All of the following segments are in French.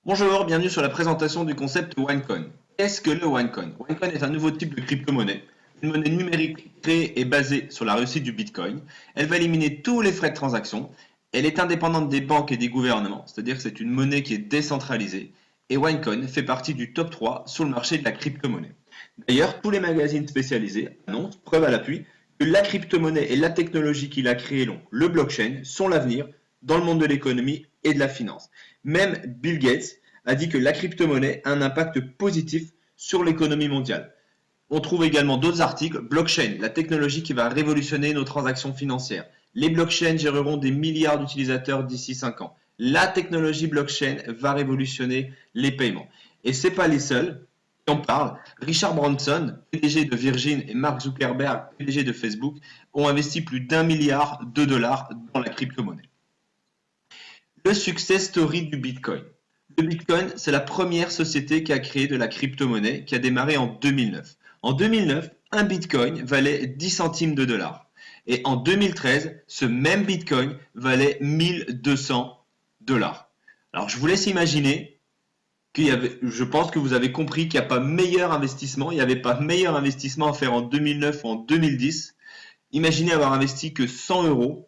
Bonjour, bienvenue sur la présentation du concept OneCoin. Qu'est-ce que le OneCoin? OneCoin est un nouveau type de crypto-monnaie, une monnaie numérique créée et basée sur la réussite du Bitcoin. Elle va éliminer tous les frais de transaction. Elle est indépendante des banques et des gouvernements, c'est-à-dire que c'est une monnaie qui est décentralisée. Et OneCoin fait partie du top 3 sur le marché de la crypto-monnaie. D'ailleurs, tous les magazines spécialisés annoncent, preuve à l'appui, que la crypto-monnaie et la technologie qu'il a créée, le blockchain, sont l'avenir dans le monde de l'économie et de la finance. Même Bill Gates a dit que la crypto-monnaie a un impact positif sur l'économie mondiale. On trouve également d'autres articles. Blockchain, la technologie qui va révolutionner nos transactions financières. Les blockchains géreront des milliards d'utilisateurs d'ici 5 ans. La technologie blockchain va révolutionner les paiements. Et ce n'est pas les seuls qui en parlent. Richard Branson, PDG de Virgin, et Mark Zuckerberg, PDG de Facebook, ont investi plus d'1 milliard de dollars dans la crypto-monnaie. Le success story du Bitcoin. Le Bitcoin, c'est la première société qui a créé de la crypto-monnaie, qui a démarré en 2009. En 2009, un Bitcoin valait 10 centimes de dollars. Et en 2013, ce même Bitcoin valait 1200 dollars. Alors, je vous laisse imaginer je pense que vous avez compris qu'il n'y a pas meilleur investissement, il n'y avait pas meilleur investissement à faire en 2009 ou en 2010. Imaginez avoir investi que 100 euros.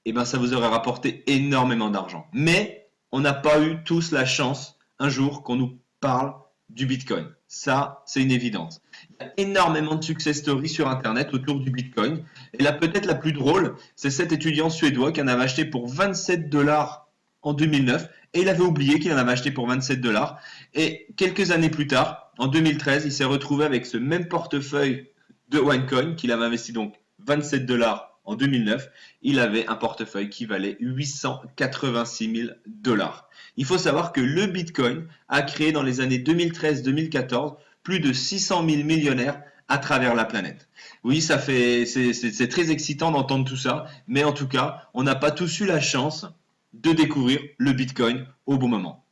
Et ben ça vous aurait rapporté énormément d'argent. Mais on n'a pas eu tous la chance un jour qu'on nous parle du Bitcoin. Ça, c'est une évidence. Il y a énormément de success stories sur Internet autour du Bitcoin. Et là, peut-être la plus drôle, c'est cet étudiant suédois qui en avait acheté pour 27 dollars en 2009. Et il avait oublié qu'il en avait acheté pour 27 dollars. Et quelques années plus tard, en 2013, il s'est retrouvé avec ce même portefeuille de OneCoin qu'il avait investi donc 27 dollars en 2009, il avait un portefeuille qui valait 886 000 dollars. Il faut savoir que le Bitcoin a créé dans les années 2013-2014 plus de 600 000 millionnaires à travers la planète. Oui, c'est très excitant d'entendre tout ça, mais en tout cas, on n'a pas tous eu la chance de découvrir le Bitcoin au bon moment.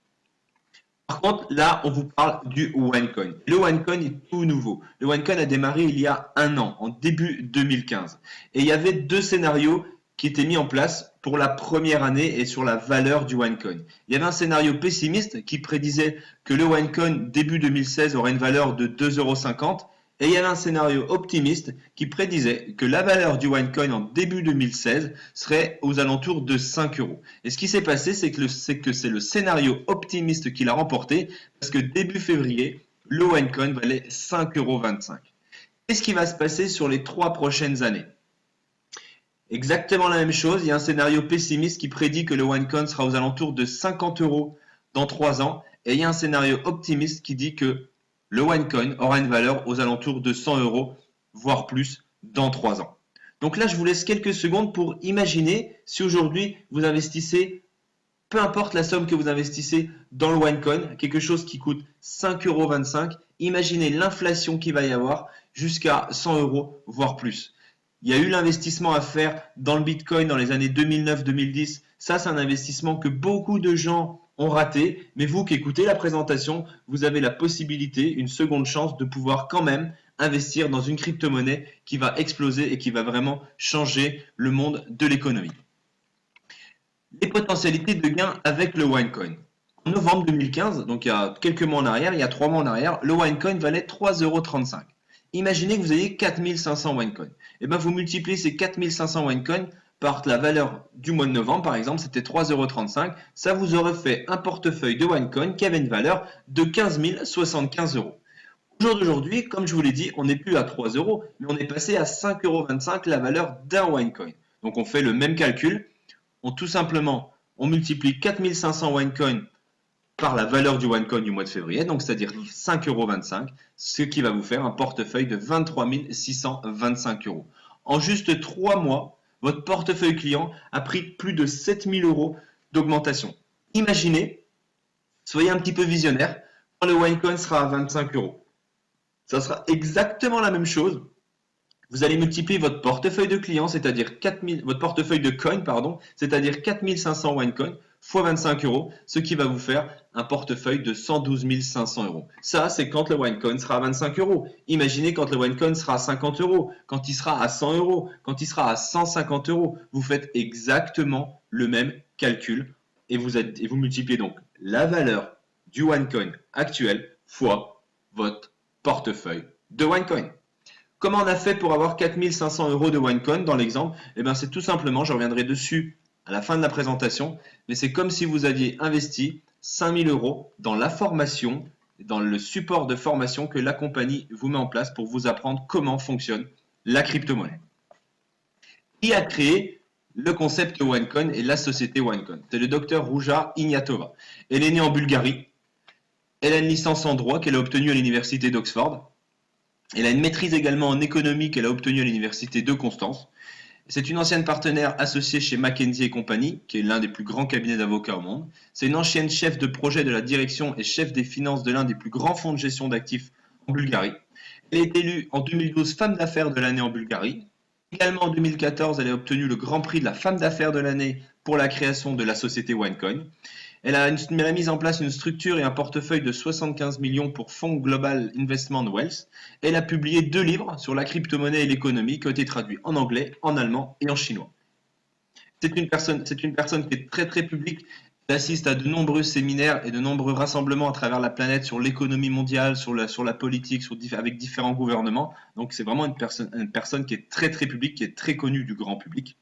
Par contre, là, on vous parle du OneCoin. Le OneCoin est tout nouveau. Le OneCoin a démarré il y a un an, en début 2015. Et il y avait deux scénarios qui étaient mis en place pour la première année et sur la valeur du OneCoin. Il y avait un scénario pessimiste qui prédisait que le OneCoin début 2016 aurait une valeur de 2,50 €. Et il y avait un scénario optimiste qui prédisait que la valeur du OneCoin en début 2016 serait aux alentours de 5 €. Et ce qui s'est passé, c'est que c'est le scénario optimiste qui l'a remporté, parce que début février, le OneCoin valait 5,25 €. Qu'est-ce qui va se passer sur les 3 prochaines années? Exactement la même chose, il y a un scénario pessimiste qui prédit que le OneCoin sera aux alentours de 50 € dans 3 ans, et il y a un scénario optimiste qui dit que le OneCoin aura une valeur aux alentours de 100 €, voire plus, dans 3 ans. Donc là, je vous laisse quelques secondes pour imaginer si aujourd'hui vous investissez, peu importe la somme que vous investissez dans le OneCoin, quelque chose qui coûte 5,25 €, imaginez l'inflation qu'il va y avoir jusqu'à 100 €, voire plus. Il y a eu l'investissement à faire dans le Bitcoin dans les années 2009-2010. Ça, c'est un investissement que beaucoup de gens ont raté, mais vous qui écoutez la présentation, vous avez la possibilité, une seconde chance de pouvoir quand même investir dans une crypto-monnaie qui va exploser et qui va vraiment changer le monde de l'économie. Les potentialités de gain avec le OneCoin. En novembre 2015, donc il y a quelques mois en arrière, il y a 3 mois en arrière, le OneCoin valait 3,35 €. Imaginez que vous ayez 4500 OneCoin. Et bien vous multipliez ces 4500 OneCoin par la valeur du mois de novembre, par exemple, c'était 3,35 €. Ça vous aurait fait un portefeuille de OneCoin qui avait une valeur de 15 075 €. Au jour d'aujourd'hui, comme je vous l'ai dit, on n'est plus à 3 €, mais on est passé à 5,25 € la valeur d'un OneCoin. Donc on fait le même calcul. On multiplie 4500 OneCoin par la valeur du OneCoin du mois de février, donc c'est-à-dire 5,25 €, ce qui va vous faire un portefeuille de 23 625 €. En juste 3 mois, votre portefeuille client a pris plus de 7 000 € d'augmentation. Imaginez, soyez un petit peu visionnaire, quand le OneCoin sera à 25 €. Ça sera exactement la même chose. Vous allez multiplier votre portefeuille de clients, c'est-à-dire votre portefeuille de coin, pardon, c'est-à-dire 4500 OneCoin fois 25 €, ce qui va vous faire un portefeuille de 112 500 €. Ça, c'est quand le OneCoin sera à 25 €. Imaginez quand le OneCoin sera à 50 €, quand il sera à 100 €, quand il sera à 150 €. Vous faites exactement le même calcul et vous multipliez donc la valeur du OneCoin actuel fois votre portefeuille de OneCoin. Comment on a fait pour avoir 4500 € de OneCoin dans l'exemple? Eh bien, c'est tout simplement, je reviendrai dessus à la fin de la présentation, mais c'est comme si vous aviez investi 5000 € dans la formation, dans le support de formation que la compagnie vous met en place pour vous apprendre comment fonctionne la crypto-monnaie. Qui a créé le concept OneCoin et la société OneCoin? C'est le docteur Ruja Ignatova. Elle est née en Bulgarie. Elle a une licence en droit qu'elle a obtenue à l'université d'Oxford. Elle a une maîtrise également en économie qu'elle a obtenue à l'université de Constance. C'est une ancienne partenaire associée chez McKinsey & Company, qui est l'un des plus grands cabinets d'avocats au monde. C'est une ancienne chef de projet de la direction et chef des finances de l'un des plus grands fonds de gestion d'actifs en Bulgarie. Elle est élue en 2012 femme d'affaires de l'année en Bulgarie. Également en 2014, elle a obtenu le grand prix de la femme d'affaires de l'année pour la création de la société OneCoin. Elle a mis en place une structure et un portefeuille de 75 millions pour Fonds Global Investment Wealth. Elle a publié 2 livres sur la crypto-monnaie et l'économie qui ont été traduits en anglais, en allemand et en chinois. C'est une personne qui est très très publique. Elle assiste à de nombreux séminaires et de nombreux rassemblements à travers la planète sur l'économie mondiale, sur la politique, avec différents gouvernements. Donc c'est vraiment une personne qui est très très publique, qui est très connue du grand public.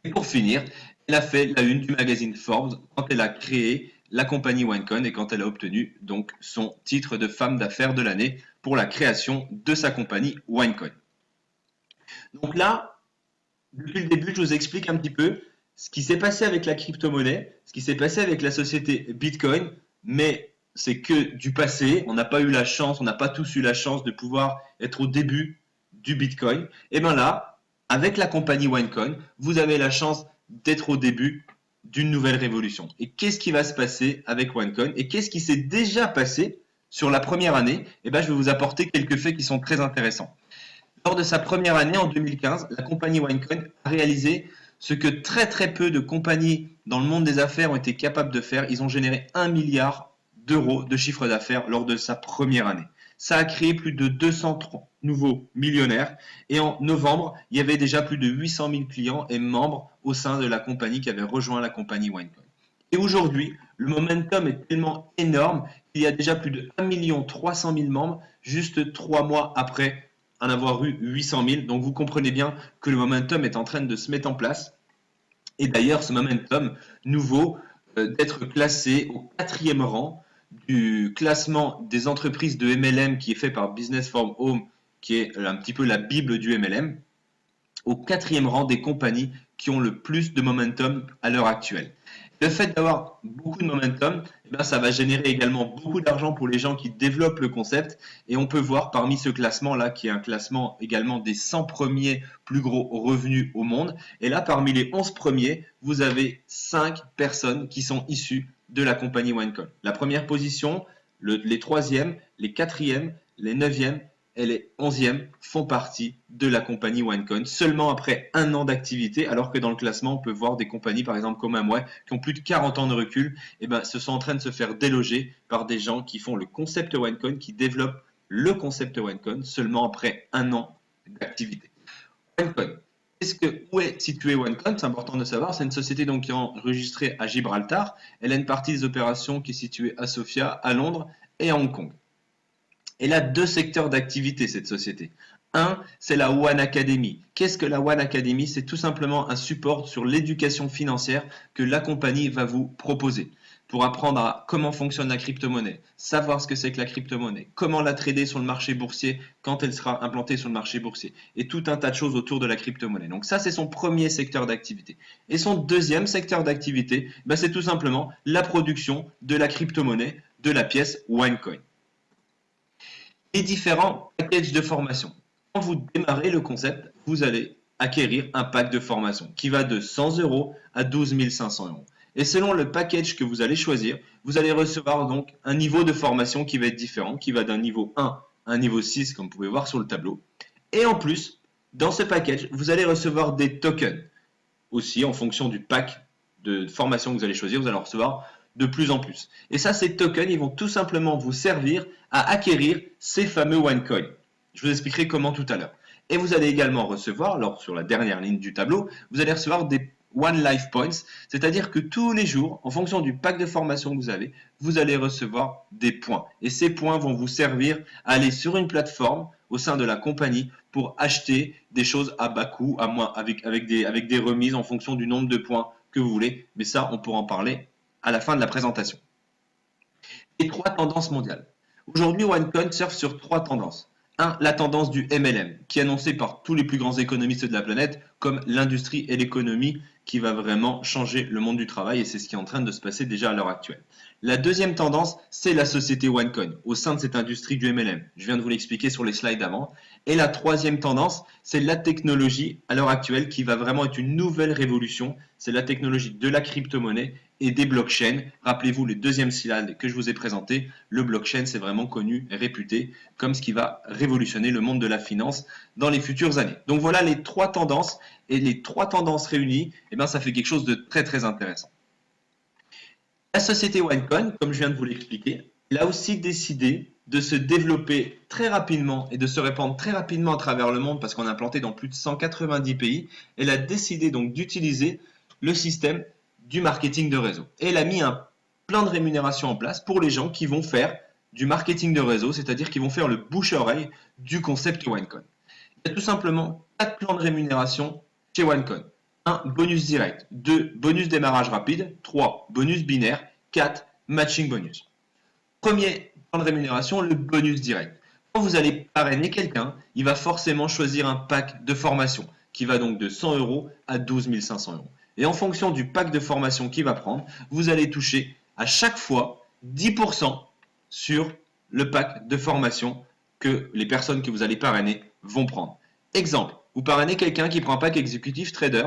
Et pour finir, elle a fait la une du magazine Forbes quand elle a créé la compagnie OneCoin et quand elle a obtenu donc son titre de femme d'affaires de l'année pour la création de sa compagnie OneCoin. Donc là, depuis le début, je vous explique un petit peu ce qui s'est passé avec la crypto-monnaie, ce qui s'est passé avec la société Bitcoin, mais c'est que du passé. On n'a pas eu la chance, on n'a pas tous eu la chance de pouvoir être au début du Bitcoin. Et bien là, avec la compagnie OneCoin, vous avez la chance d'être au début d'une nouvelle révolution. Et qu'est-ce qui va se passer avec OneCoin? Et qu'est-ce qui s'est déjà passé sur la première année? Eh bien, je vais vous apporter quelques faits qui sont très intéressants. Lors de sa première année, en 2015, la compagnie OneCoin a réalisé ce que très très peu de compagnies dans le monde des affaires ont été capables de faire. Ils ont généré 1 milliard d'euros de chiffre d'affaires lors de sa première année. Ça a créé plus de 200 nouveaux millionnaires et en novembre, il y avait déjà plus de 800 000 clients et membres au sein de la compagnie qui avaient rejoint la compagnie OneCoin. Et aujourd'hui, le momentum est tellement énorme qu'il y a déjà plus de 1 300 000 membres juste 3 mois après en avoir eu 800 000. Donc vous comprenez bien que le momentum est en train de se mettre en place. Et d'ailleurs, ce momentum nouveau d'être classé au 4e rang du classement des entreprises de MLM qui est fait par Business from Home, qui est un petit peu la bible du MLM, au 4e rang des compagnies qui ont le plus de momentum à l'heure actuelle. Le fait d'avoir beaucoup de momentum, eh bien, ça va générer également beaucoup d'argent pour les gens qui développent le concept. Et on peut voir parmi ce classement-là, qui est un classement également des 100 premiers plus gros revenus au monde. Et là, parmi les 11 premiers, vous avez 5 personnes qui sont issues de la compagnie OneCoin. La première position, les 3e, les 4e, les 9e et les 11e font partie de la compagnie OneCoin seulement après 1 an d'activité, alors que dans le classement, on peut voir des compagnies, par exemple comme Amway, qui ont plus de 40 ans de recul, et ben, se sont en train de se faire déloger par des gens qui font le concept OneCoin, qui développent le concept OneCoin seulement après 1 an d'activité. OneCoin. Où est situé OneCoin? C'est important de savoir. C'est une société donc qui est enregistrée à Gibraltar. Elle a une partie des opérations qui est située à Sofia, à Londres et à Hong Kong. Elle a 2 secteurs d'activité, cette société. Un, c'est la One Academy. Qu'est-ce que la One Academy? C'est tout simplement un support sur l'éducation financière que la compagnie va vous proposer pour apprendre à comment fonctionne la crypto-monnaie, savoir ce que c'est que la crypto-monnaie, comment la trader sur le marché boursier quand elle sera implantée sur le marché boursier, et tout un tas de choses autour de la crypto-monnaie. Donc ça, c'est son premier secteur d'activité. Et son deuxième secteur d'activité, c'est tout simplement la production de la crypto-monnaie, de la pièce OneCoin. Les différents packages de formation. Quand vous démarrez le concept, vous allez acquérir un pack de formation qui va de 100 € à 12 500 €. Et selon le package que vous allez choisir, vous allez recevoir donc un niveau de formation qui va être différent, qui va d'un niveau 1 à un niveau 6, comme vous pouvez voir sur le tableau. Et en plus, dans ce package, vous allez recevoir des tokens. Aussi, en fonction du pack de formation que vous allez choisir, vous allez en recevoir de plus en plus. Et ça, ces tokens, ils vont tout simplement vous servir à acquérir ces fameux OneCoin. Je vous expliquerai comment tout à l'heure. Et vous allez également recevoir, sur la dernière ligne du tableau, vous allez recevoir One Life Points, c'est-à-dire que tous les jours, en fonction du pack de formation que vous allez recevoir des points. Et ces points vont vous servir à aller sur une plateforme au sein de la compagnie pour acheter des choses à bas coût, à moins, avec des remises en fonction du nombre de points que vous voulez. Mais ça, on pourra en parler à la fin de la présentation. Les 3 tendances mondiales. Aujourd'hui, OneCoin surfe sur 3 tendances. 1. La tendance du MLM, qui est annoncée par tous les plus grands économistes de la planète comme l'industrie et l'économie qui va vraiment changer le monde du travail, et c'est ce qui est en train de se passer déjà à l'heure actuelle. La deuxième tendance, c'est la société OneCoin, au sein de cette industrie du MLM. Je viens de vous l'expliquer sur les slides avant. Et la troisième tendance, c'est la technologie à l'heure actuelle qui va vraiment être une nouvelle révolution. C'est la technologie de la crypto-monnaie et des blockchains. Rappelez-vous le deuxième slide que je vous ai présenté. Le blockchain, c'est vraiment connu et réputé comme ce qui va révolutionner le monde de la finance dans les futures années. Donc voilà les 3 tendances, et les 3 tendances réunies, eh bien, ça fait quelque chose de très très intéressant. La société OneCoin, comme je viens de vous l'expliquer, elle a aussi décidé de se développer très rapidement et de se répandre très rapidement à travers le monde parce qu'on a implanté dans plus de 190 pays. Elle a décidé donc d'utiliser le système du marketing de réseau. Et elle a mis un plan de rémunération en place pour les gens qui vont faire du marketing de réseau, c'est-à-dire qui vont faire le bouche-oreille du concept OneCoin. Il y a tout simplement 4 plans de rémunération chez OneCoin. 1. Bonus direct. 2. Bonus démarrage rapide. 3. Bonus binaire. 4. Matching bonus. Premier plan de rémunération, le bonus direct. Quand vous allez parrainer quelqu'un, il va forcément choisir un pack de formation qui va donc de 100 € à 12 500 €. Et en fonction du pack de formation qu'il va prendre, vous allez toucher à chaque fois 10% sur le pack de formation que les personnes que vous allez parrainer vont prendre. Exemple, vous parrainez quelqu'un qui prend un pack exécutif trader,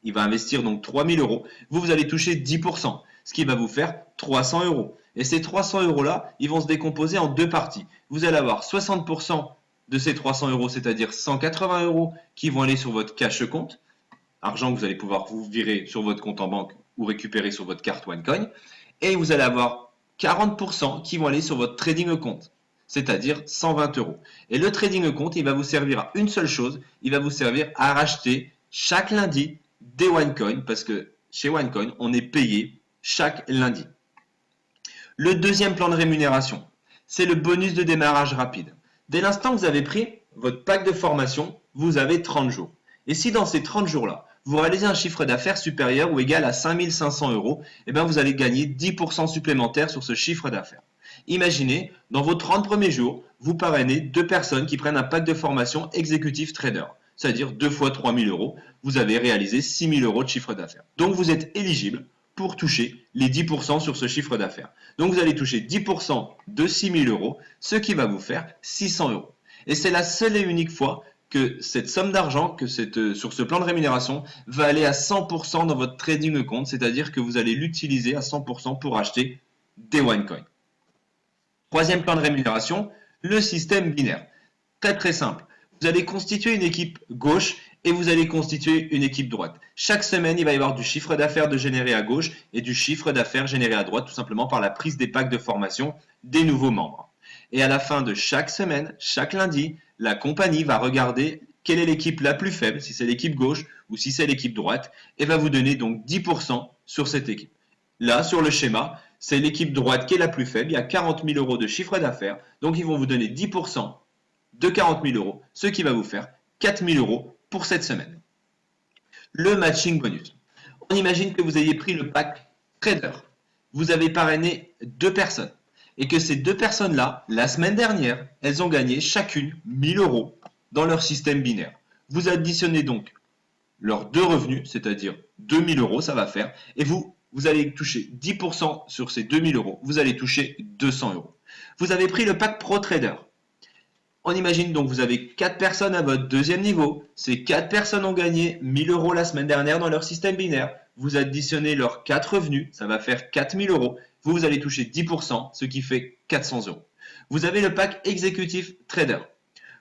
il va investir donc 3 000 €, vous allez toucher 10%, ce qui va vous faire 300 €. Et ces 300 € là, ils vont se décomposer en 2 parties. Vous allez avoir 60% de ces 300 €, c'est-à-dire 180 € qui vont aller sur votre cash compte, argent que vous allez pouvoir vous virer sur votre compte en banque ou récupérer sur votre carte OneCoin. Et vous allez avoir 40% qui vont aller sur votre trading compte, c'est-à-dire 120 €. Et le trading compte, il va vous servir à une seule chose, il va vous servir à racheter chaque lundi des OneCoin, parce que chez OneCoin, on est payé chaque lundi. Le deuxième plan de rémunération, c'est le bonus de démarrage rapide. Dès l'instant que vous avez pris votre pack de formation, vous avez 30 jours. Et si dans ces 30 jours-là, vous réalisez un chiffre d'affaires supérieur ou égal à 5 500 €, eh bien vous allez gagner 10% supplémentaire sur ce chiffre d'affaires. Imaginez, dans vos 30 premiers jours, vous parrainez 2 personnes qui prennent un pack de formation exécutif trader, c'est-à-dire 2 fois 3 000 €, vous avez réalisé 6 000 € de chiffre d'affaires. Donc vous êtes éligible pour toucher les 10% sur ce chiffre d'affaires. Donc vous allez toucher 10% de 6 000 €, ce qui va vous faire 600 €. Et c'est la seule et unique fois que cette somme d'argent, sur ce plan de rémunération, va aller à 100% dans votre trading compte, c'est-à-dire que vous allez l'utiliser à 100% pour acheter des OneCoin. Troisième plan de rémunération, le système binaire. Très très simple. Vous allez constituer une équipe gauche et vous allez constituer une équipe droite. Chaque semaine, il va y avoir du chiffre d'affaires de généré à gauche et du chiffre d'affaires généré à droite, tout simplement par la prise des packs de formation des nouveaux membres. Et à la fin de chaque semaine, chaque lundi, la compagnie va regarder quelle est l'équipe la plus faible, si c'est l'équipe gauche ou si c'est l'équipe droite, et va vous donner donc 10% sur cette équipe. Là, sur le schéma, c'est l'équipe droite qui est la plus faible, il y a 40 000 € de chiffre d'affaires, donc ils vont vous donner 10% de 40 000 €, ce qui va vous faire 4 000 € pour cette semaine. Le matching bonus. On imagine que vous ayez pris le pack trader. Vous avez parrainé 2 personnes. Et que ces 2 personnes-là, la semaine dernière, elles ont gagné chacune 1 000 € dans leur système binaire. Vous additionnez donc leurs 2 revenus, c'est-à-dire 2 000 €, ça va faire, et vous allez toucher 10% sur ces 2 000 €, vous allez toucher 200 €. Vous avez pris le pack Pro Trader. On imagine donc que vous avez 4 personnes à votre deuxième niveau. Ces 4 personnes ont gagné 1 000 € la semaine dernière dans leur système binaire. Vous additionnez leurs 4 revenus, ça va faire 4 000 €. Vous allez toucher 10%, ce qui fait 400 €. Vous avez le pack exécutif trader.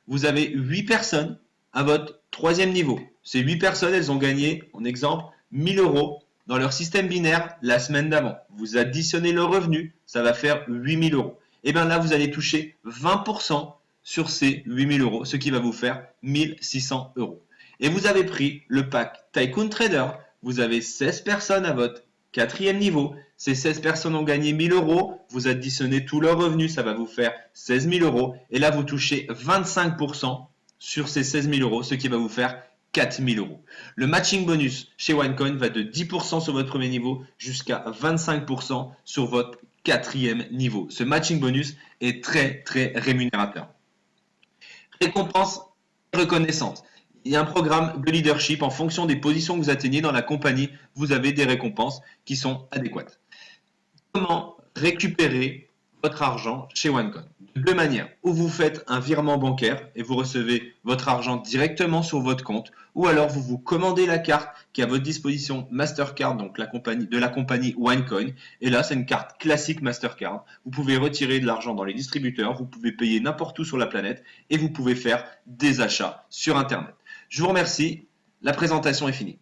Vous avez 8 personnes à votre troisième niveau. Ces 8 personnes, elles ont gagné, en exemple, 1 000 € dans leur système binaire la semaine d'avant. Vous additionnez leurs revenus, ça va faire 8 000 €. Et bien là, vous allez toucher 20% sur ces 8 000 €, ce qui va vous faire 1 600 €. et vous avez pris le pack Tycoon Trader, vous avez 16 personnes à votre 4e niveau. Ces 16 personnes ont gagné 1000 euros. Vous additionnez tous leurs revenus, ça va vous faire 16 000 euros. Et là, vous touchez 25% sur ces 16 000 euros, ce qui va vous faire 4 000 euros. Le matching bonus chez OneCoin va de 10% sur votre premier niveau jusqu'à 25% sur votre 4e niveau. Ce matching bonus est très rémunérateur. Récompense reconnaissante. Il y a un programme de leadership. En fonction des positions que vous atteignez dans la compagnie, vous avez des récompenses qui sont adéquates. Comment récupérer votre argent chez OneCoin? De deux manières. Ou vous faites un virement bancaire et vous recevez votre argent directement sur votre compte, ou alors vous vous commandez la carte qui est à votre disposition Mastercard, donc de la compagnie OneCoin. Et là, c'est une carte classique Mastercard. Vous pouvez retirer de l'argent dans les distributeurs, vous pouvez payer n'importe où sur la planète et vous pouvez faire des achats sur Internet. Je vous remercie. La présentation est finie.